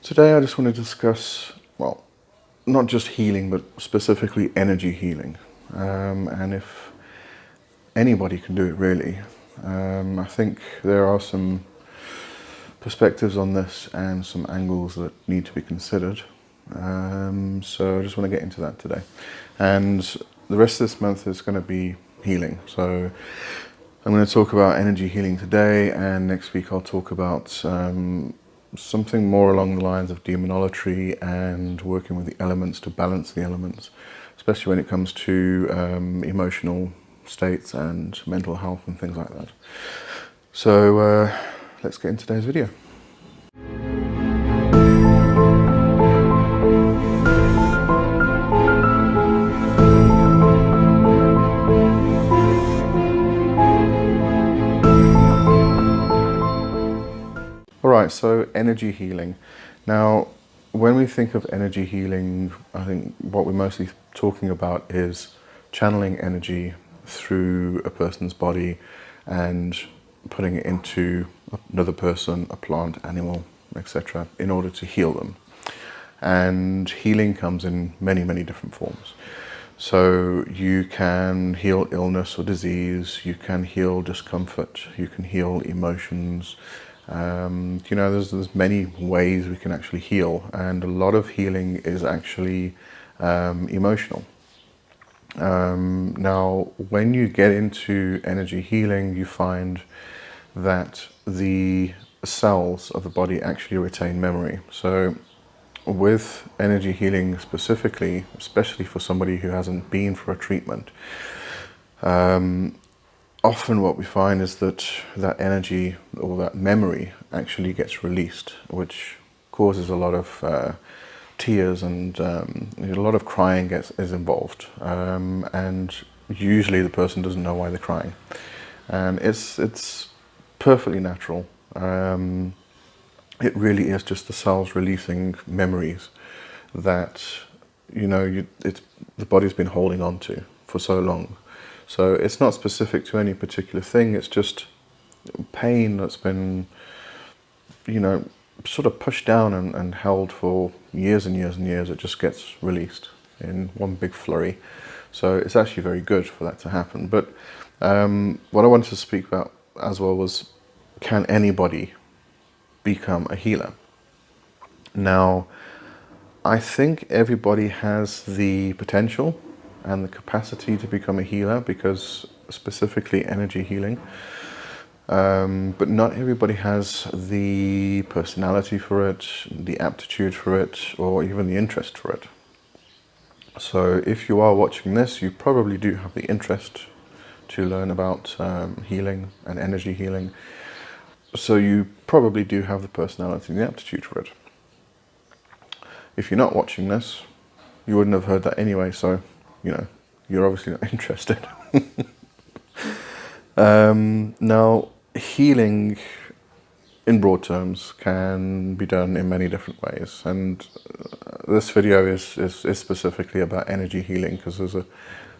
Today I just want to discuss, well, not just healing, but specifically energy healing. And if anybody can do it, really. I think there are some perspectives on this and some angles that need to be considered. So I just want to get into that today. And the rest of this month is going to be healing. So I'm going to talk about energy healing today, and next week I'll talk about something more along the lines of demonolatry and working with the elements to balance the elements, especially when it comes to emotional states and mental health and things like that. So let's get into today's video. Alright, so energy healing. Now, when we think of energy healing, I think what we're mostly talking about is channeling energy through a person's body and putting it into another person, a plant, animal, etc., in order to heal them. And healing comes in many, many different forms. So you can heal illness or disease, you can heal discomfort, you can heal emotions. There's many ways we can actually heal, and a lot of healing is actually emotional. Now, when you get into energy healing, you find that the cells of the body actually retain memory. So with energy healing specifically, especially for somebody who hasn't been for a treatment, often what we find is that that energy or that memory actually gets released, which causes a lot of tears and a lot of crying is involved. And usually the person doesn't know why they're crying. And it's perfectly natural. It really is just the cells releasing memories that, the body's been holding on to for so long. So it's not specific to any particular thing, it's just pain that's been, sort of pushed down and held for years and years and years. It just gets released in one big flurry. So it's actually very good for that to happen. But what I wanted to speak about as well was, can anybody become a healer? Now, I think everybody has the potential and the capacity to become a healer, because specifically energy healing, but not everybody has the personality for it, the aptitude for it, or even the interest for it. So if you are watching this, you probably do have the interest to learn about healing and energy healing, so you probably do have the personality and the aptitude for it. If you're not watching this, you wouldn't have heard that anyway, so you're obviously not interested. Now, healing in broad terms can be done in many different ways, and this video is specifically about energy healing, because there's a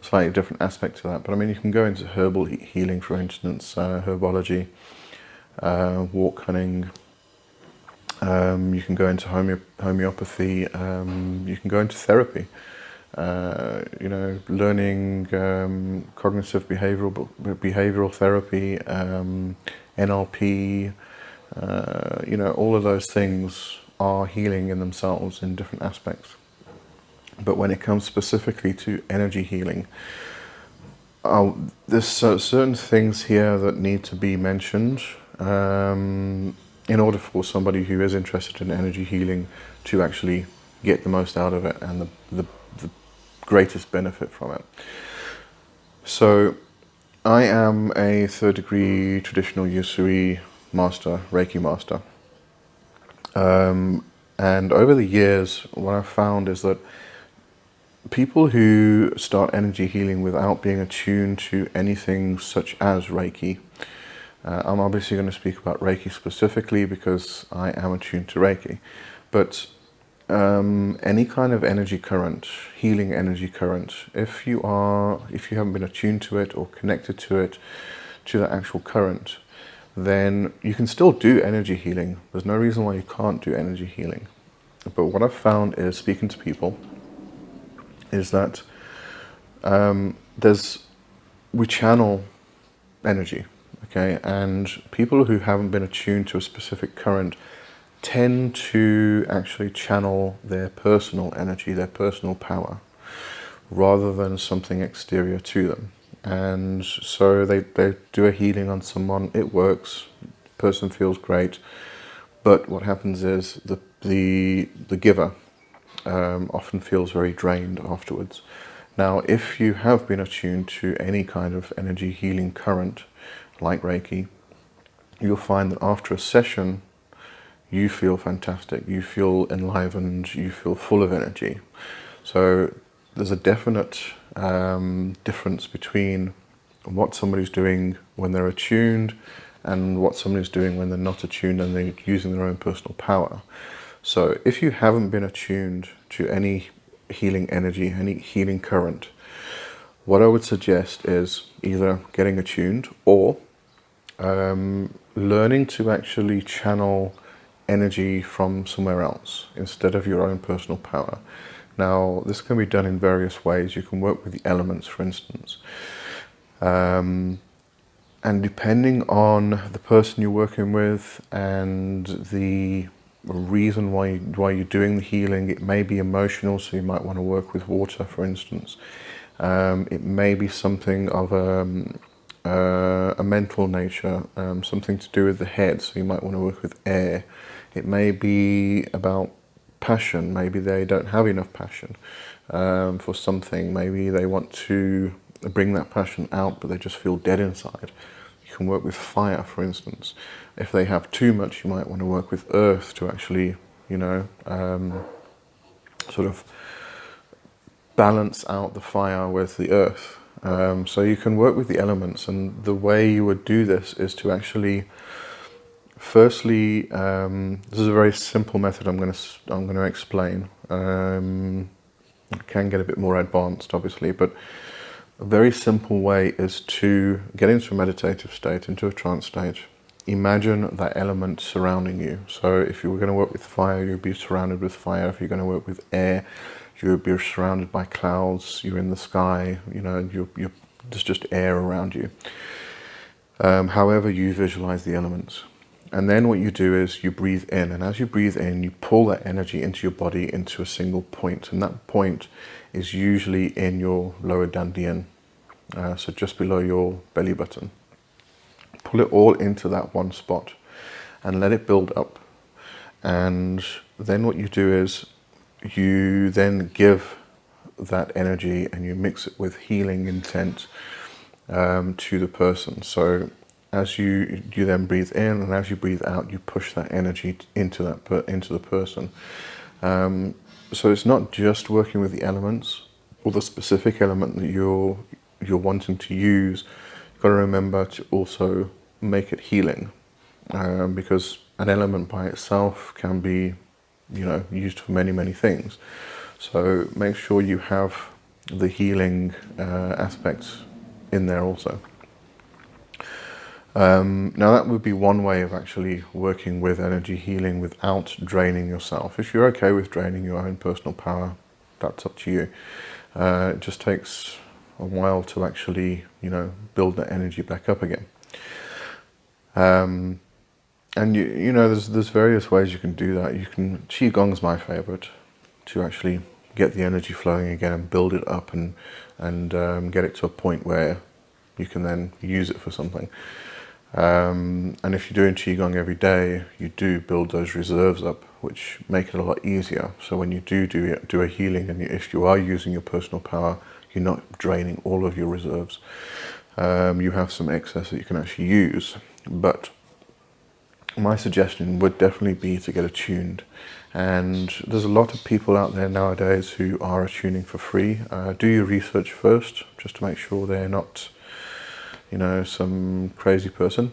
slightly different aspect to that. But I mean, you can go into herbal healing, for instance, herbology, walk hunting. You can go into homeopathy. You can go into therapy. Learning cognitive behavioral therapy, NLP, all of those things are healing in themselves in different aspects. But when it comes specifically to energy healing, there's certain things here that need to be mentioned in order for somebody who is interested in energy healing to actually get the most out of it and the greatest benefit from it. So I am a 3rd degree traditional Usui master, Reiki master. And over the years, what I've found is that people who start energy healing without being attuned to anything such as Reiki, I'm obviously going to speak about Reiki specifically because I am attuned to Reiki, but any kind of energy current, healing energy current, if you haven't been attuned to it or connected to it, to the actual current, then you can still do energy healing. There's no reason why you can't do energy healing. But what I've found is, speaking to people, is that we channel energy, okay, and people who haven't been attuned to a specific current tend to actually channel their personal energy, their personal power, rather than something exterior to them. And so they do a healing on someone, it works, the person feels great, but what happens is the giver often feels very drained afterwards. Now, if you have been attuned to any kind of energy healing current, like Reiki, you'll find that after a session, you feel fantastic, you feel enlivened, you feel full of energy. So there's a definite difference between what somebody's doing when they're attuned and what somebody's doing when they're not attuned and they're using their own personal power. So if you haven't been attuned to any healing energy, any healing current, what I would suggest is either getting attuned or learning to actually channel energy from somewhere else instead of your own personal power. Now, this can be done in various ways. You can work with the elements, for instance. And depending on the person you're working with and the reason why you're doing the healing, it may be emotional, so you might want to work with water, for instance. It may be something of a mental nature, something to do with the head, so you might want to work with air. It may be about passion. Maybe they don't have enough passion for something. Maybe they want to bring that passion out, but they just feel dead inside. You can work with fire, for instance. If they have too much, you might want to work with earth to actually, sort of balance out the fire with the earth. So you can work with the elements, and the way you would do this is to actually, firstly, this is a very simple method I'm going to explain. It can get a bit more advanced, obviously, but a very simple way is to get into a meditative state, into a trance state. Imagine that element surrounding you. So if you were going to work with fire, you'd be surrounded with fire. If you're going to work with air, you would be surrounded by clouds. You're in the sky. There's just air around you. However you visualize the elements. And then what you do is you breathe in, and as you breathe in, you pull that energy into your body into a single point, and that point is usually in your lower dantian, so just below your belly button. Pull it all into that one spot and let it build up. And then what you do is you then give that energy and you mix it with healing intent to the person. So as you then breathe in, and as you breathe out, you push that energy into the person. So it's not just working with the elements or the specific element that you're wanting to use. You've got to remember to also make it healing, because an element by itself can be, used for many things. So make sure you have the healing aspects in there also. Now that would be one way of actually working with energy healing without draining yourself. If you're okay with draining your own personal power, that's up to you. It just takes a while to actually, build that energy back up again. And there's various ways you can do that. Qigong's my favorite, to actually get the energy flowing again and build it up and get it to a point where you can then use it for something. And if you're doing Qigong every day, you do build those reserves up, which make it a lot easier. So when you do a healing, and if you are using your personal power, you're not draining all of your reserves. You have some excess that you can actually use. But my suggestion would definitely be to get attuned. And there's a lot of people out there nowadays who are attuning for free. Do your research first, just to make sure they're not some crazy person.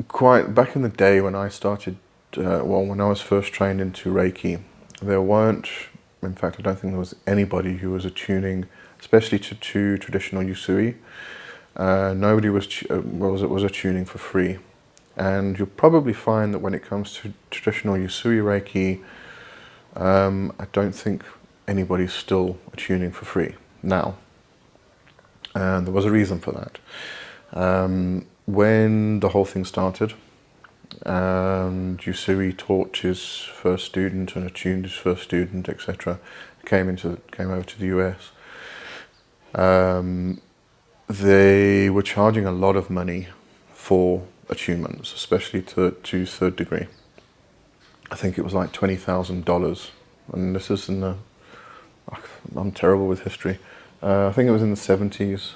Quite back in the day when I started, when I was first trained into Reiki, there weren't, in fact, I don't think there was anybody who was attuning, especially to traditional Usui. Nobody was attuning for free. And you'll probably find that when it comes to traditional Usui Reiki, I don't think anybody's still attuning for free now. And there was a reason for that. When the whole thing started, and Usui taught his first student and attuned his first student, etc., came over to the US. They were charging a lot of money for attunements, especially to third degree. I think it was like $20,000, and this is in the, I'm terrible with history. I think it was in the 70s,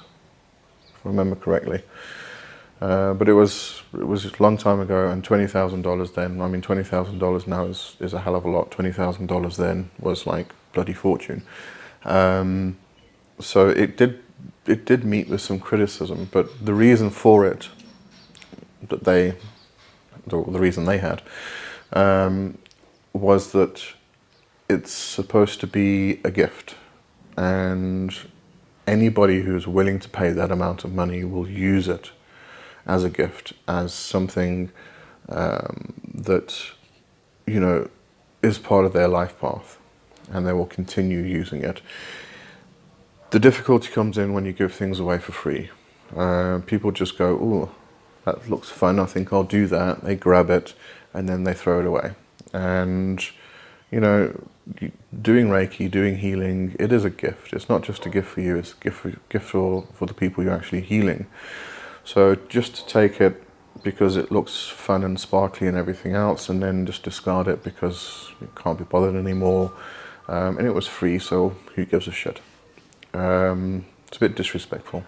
if I remember correctly. But it was a long time ago, and $20,000 then. I mean, $20,000 now is a hell of a lot. $20,000 then was like bloody fortune. So it did meet with some criticism, but the reason for it, the reason they had, was that it's supposed to be a gift, and anybody who's willing to pay that amount of money will use it as a gift, as something that, you know, is part of their life path, and they will continue using it. The difficulty comes in when you give things away for free. People just go, "Oh, that looks fun, I think I'll do that." They grab it and then they throw it away. And, you know, doing Reiki, doing healing, it is a gift. It's not just a gift for you, it's a gift for the people you're actually healing. So just to take it because it looks fun and sparkly and everything else, and then just discard it because you can't be bothered anymore, and it was free, so who gives a shit? It's a bit disrespectful.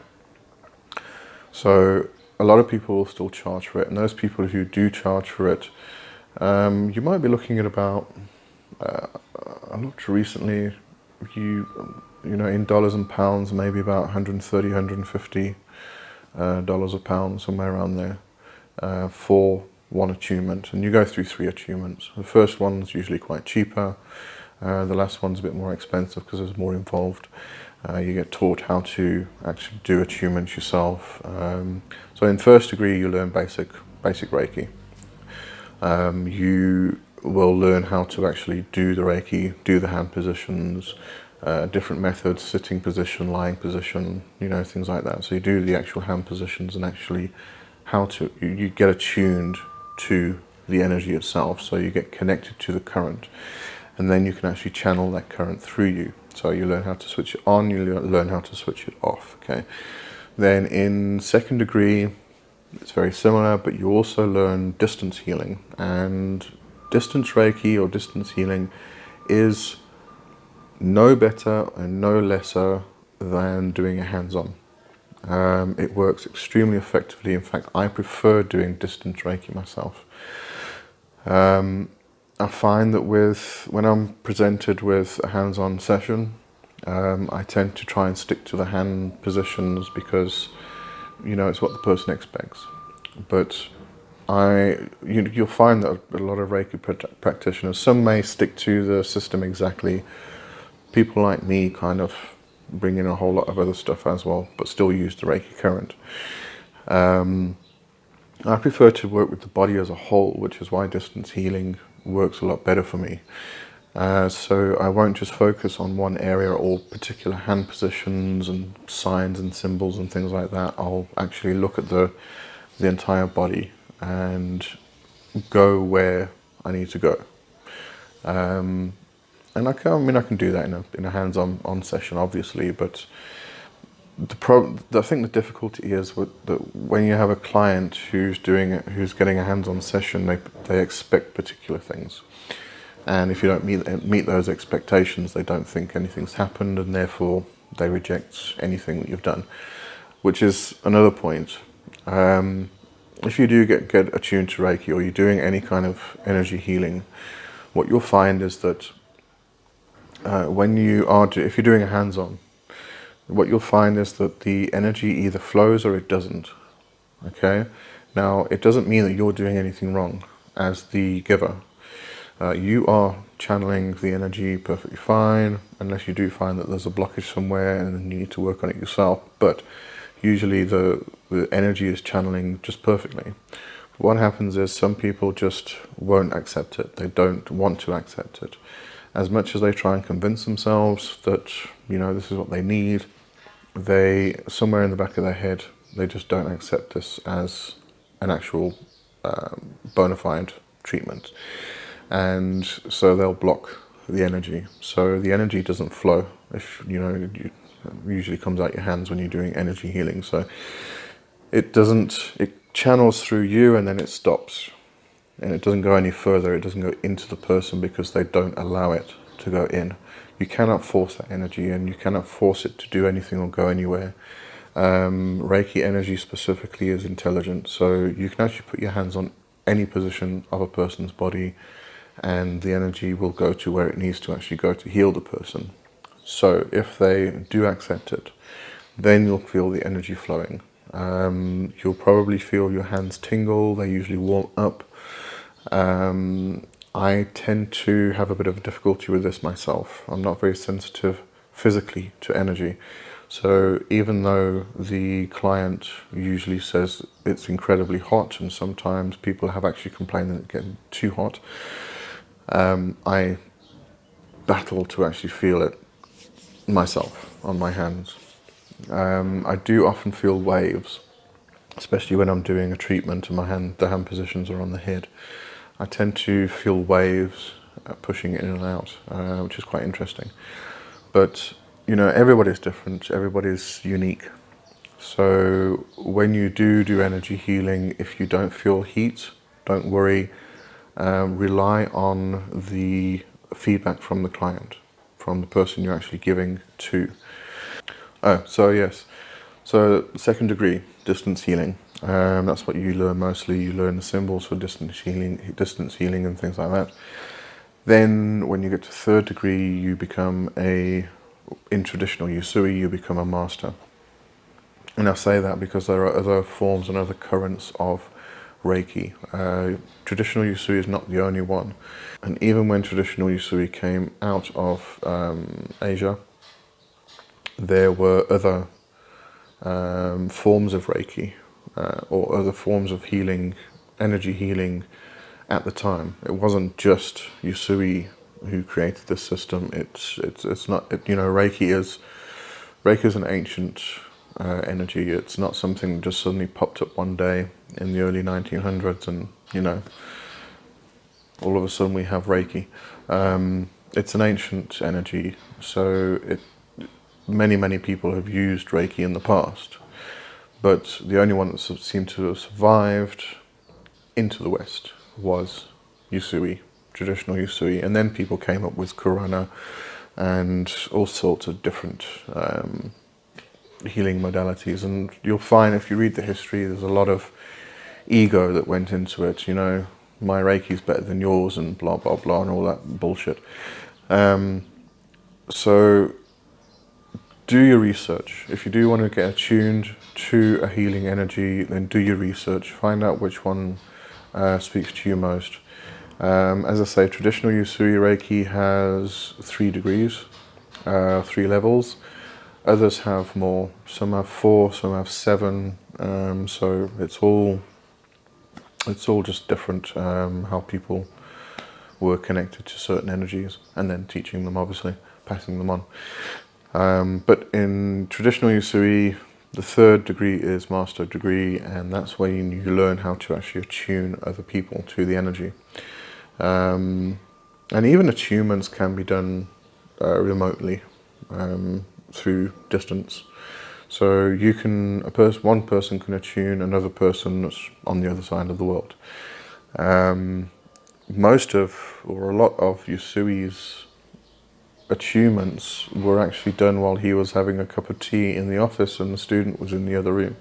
So a lot of people will still charge for it, and those people who do charge for it, you might be looking at about, I looked recently, you know, in dollars and pounds, maybe about 130, 150 dollars a pound, somewhere around there, for one attunement. And you go through 3 attunements. The first one's usually quite cheaper. The last one's a bit more expensive because there's more involved. You get taught how to actually do attunements yourself. So in first degree, you learn basic Reiki. You will learn how to actually do the Reiki, do the hand positions, different methods, sitting position, lying position, you know, things like that. So you do the actual hand positions and actually how to, you get attuned to the energy itself, so you get connected to the current, and then you can actually channel that current through you. So you learn how to switch it on, you learn how to switch it off, okay? Then in second degree, it's very similar, but you also learn distance healing, and distance Reiki or distance healing is no better and no lesser than doing a hands-on. It works extremely effectively. In fact, I prefer doing distance Reiki myself. I find that when I'm presented with a hands-on session, I tend to try and stick to the hand positions because, you know, it's what the person expects. But you'll find that a lot of Reiki practitioners, some may stick to the system exactly. People like me kind of bring in a whole lot of other stuff as well, but still use the Reiki current. I prefer to work with the body as a whole, which is why distance healing works a lot better for me. So I won't just focus on one area or particular hand positions and signs and symbols and things like that. I'll actually look at the entire body and go where I need to go. And I can do that in a hands-on session, obviously, but I think the difficulty is that when you have a client who's getting a hands-on session, they expect particular things, and if you don't meet those expectations, they don't think anything's happened, and therefore they reject anything that you've done, which is another point. If you do get attuned to Reiki, or you're doing any kind of energy healing, what you'll find is that if you're doing a hands-on, what you'll find is that the energy either flows or it doesn't. Okay? Now, it doesn't mean that you're doing anything wrong as the giver. You are channeling the energy perfectly fine, unless you do find that there's a blockage somewhere and then you need to work on it yourself. But usually the energy is channeling just perfectly. What happens is some people just won't accept it. They don't want to accept it. As much as they try and convince themselves that, this is what they need, they, somewhere in the back of their head, they just don't accept this as an actual bona fide treatment. And so they'll block the energy. So the energy doesn't flow. If it usually comes out your hands when you're doing energy healing. So it channels through you and then it stops. And it doesn't go any further. It doesn't go into the person because they don't allow it to go in. You cannot force that energy in. You cannot force it to do anything or go anywhere. Reiki energy specifically is intelligent. So you can actually put your hands on any position of a person's body and the energy will go to where it needs to actually go to heal the person. So if they do accept it, then you'll feel the energy flowing. You'll probably feel your hands tingle. They usually warm up. I tend to have a bit of difficulty with this myself. I'm not very sensitive physically to energy. So even though the client usually says it's incredibly hot, and sometimes people have actually complained that it's getting too hot, I battle to actually feel it myself on my hands. I do often feel waves, especially when I'm doing a treatment and the hand positions are on the head. I tend to feel waves pushing in and out, which is quite interesting. But, everybody's different, everybody's unique. So when you do energy healing, if you don't feel heat, don't worry. Rely on the feedback from the client, from the person you're actually giving to. So second degree, distance healing. That's what you learn mostly. You learn the symbols for distance healing and things like that. Then when you get to third degree, you become in traditional Usui, you become a master. And I say that because there are other forms and other currents of Reiki. Traditional Usui is not the only one. And even when traditional Usui came out of Asia, there were other forms of Reiki or other forms of healing, energy healing at the time. It wasn't just Usui who created this system. It's not, Reiki is an ancient energy. It's not something that just suddenly popped up one day in the early 1900s and, all of a sudden we have Reiki. It's an ancient energy, so many people have used Reiki in the past, but the only one that seemed to have survived into the West was Usui, traditional Usui, and then people came up with Kurana and all sorts of different healing modalities. And you'll find if you read the history, there's a lot of ego that went into it. My Reiki's better than yours, and blah blah blah, and all that bullshit. So do your research. If you do want to get attuned to a healing energy, then do your research. Find out which one speaks to you most. As I say, traditional Usui Reiki has 3 degrees, 3 levels. Others have more. Some have 4, some have 7. So it's all just different how people were connected to certain energies, and then teaching them, obviously, passing them on. But in traditional Usui, the 3rd degree is master degree, and that's when you learn how to actually attune other people to the energy. And even attunements can be done remotely through distance. So one person can attune another person that's on the other side of the world. A lot of Usui's attunements were actually done while he was having a cup of tea in the office and the student was in the other room.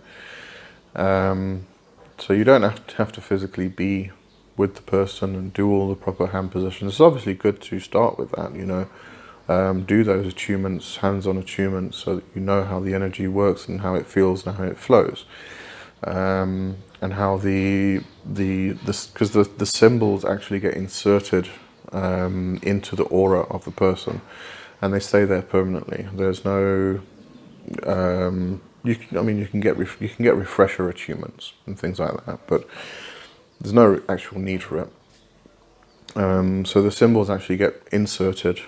So you don't have to physically be with the person and do all the proper hand positions. It's obviously good to start with that, do those attunements, hands-on attunements, so that you know how the energy works and how it feels and how it flows. And how because the symbols actually get inserted into the aura of the person, and they stay there permanently. There's no, you can get refresher attunements and things like that, but there's no actual need for it. So the symbols actually get inserted,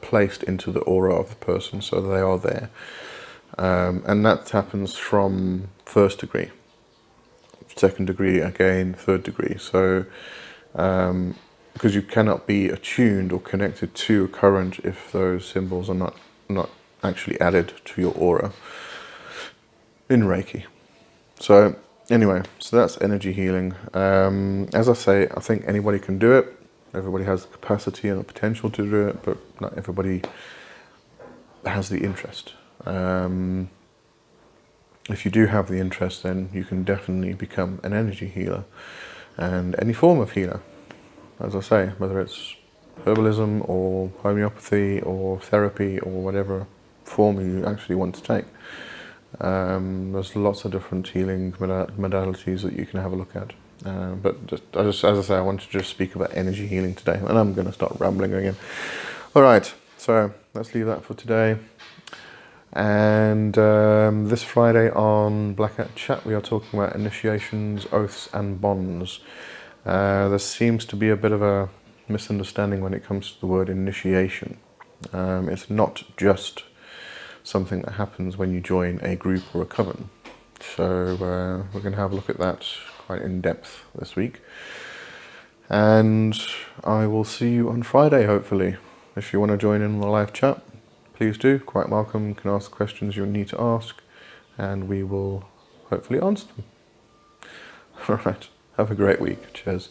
placed into the aura of the person, so they are there. And that happens from first degree, second degree again, third degree. So because you cannot be attuned or connected to a current if those symbols are not actually added to your aura in Reiki. So anyway, so that's energy healing. As I say, I think anybody can do it. Everybody has the capacity and the potential to do it, but not everybody has the interest. If you do have the interest, then you can definitely become an energy healer and any form of healer. As I say, whether it's herbalism or homeopathy or therapy or whatever form you actually want to take. There's lots of different healing modalities that you can have a look at. But just as I say, I want to just speak about energy healing today, and I'm going to start rambling again. All right, so let's leave that for today. And this Friday on Black Hat Chat, we are talking about initiations, oaths, and bonds. There seems to be a bit of a misunderstanding when it comes to the word initiation. It's not just something that happens when you join a group or a coven. So we're going to have a look at that quite in depth this week. And I will see you on Friday, hopefully. If you want to join in on the live chat, please do. Quite welcome. You can ask questions you need to ask, and we will hopefully answer them. All right. Have a great week. Cheers.